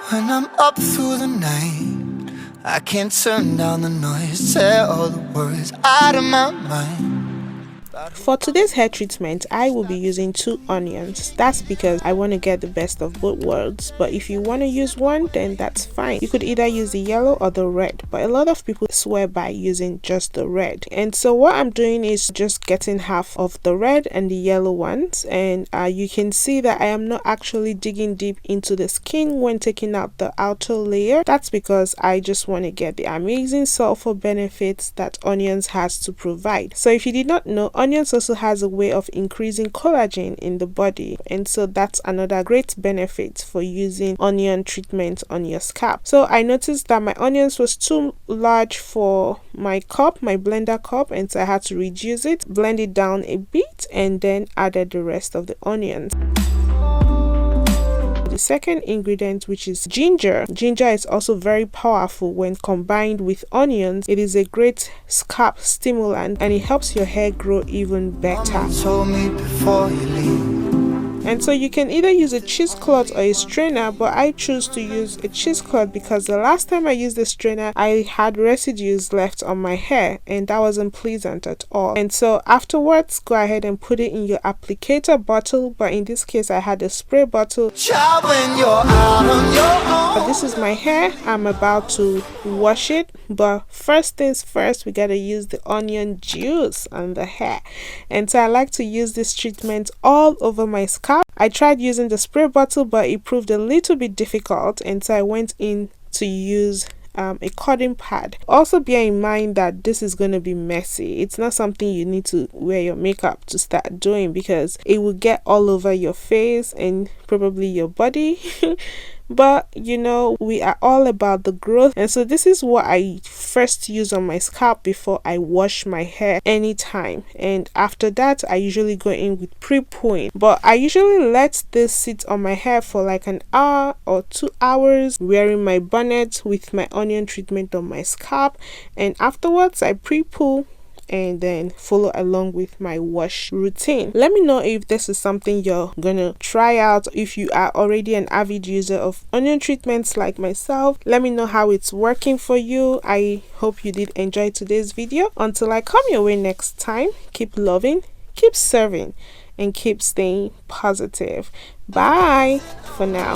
When I'm up through the night, I can't turn down the noise, say all the words out of my mind. For today's hair treatment, I will be using 2 onions. That's because I want to get the best of both worlds. But if you want to use one, then that's fine. You could either use the yellow or the red. But a lot of people swear by using just the red. And so what I'm doing is just getting half of the red and the yellow ones. And you can see that I am not actually digging deep into the skin when taking out the outer layer. That's because I just want to get the amazing sulfur benefits that onions has to provide. So if you did not know, onions also has a way of increasing collagen in the body, and so that's another great benefit for using onion treatment on your scalp. So I noticed that my onions was too large for my cup, my blender cup, and so I had to reduce it, blend it down a bit, and then added the rest of the onions. The second ingredient, which is ginger. Ginger is also very powerful when combined with onions. It is a great scalp stimulant and it helps your hair grow even better. Told me before you leave. And so you can either use a cheesecloth or a strainer, but I choose to use a cheesecloth because the last time I used the strainer, I had residues left on my hair and that wasn't pleasant at all. And so afterwards, go ahead and put it in your applicator bottle, but in this case, I had a spray bottle. Child, when you're out on your own. But this is my hair. I'm about to wash it, but first things first, we gotta use the onion juice on the hair. And so I like to use this treatment all over my scalp. I tried using the spray bottle, but it proved a little bit difficult, and so I went in to use a cotton pad. Also bear in mind that this is going to be messy. It's not something you need to wear your makeup to start doing because it will get all over your face and probably your body. But you know, we are all about the growth, and so this is what I first use on my scalp before I wash my hair anytime. And after that, I usually go in with pre-pooing, but I usually let this sit on my hair for like an hour or 2 hours, wearing my bonnet with my onion treatment on my scalp, and afterwards I pre-poo and then follow along with my wash routine. Let me know if this is something you're gonna try out. If you are already an avid user of onion treatments like myself, let me know how it's working for you. I hope you did enjoy today's video. Until I come your way next time, keep loving, keep serving, and keep staying positive. Bye for now.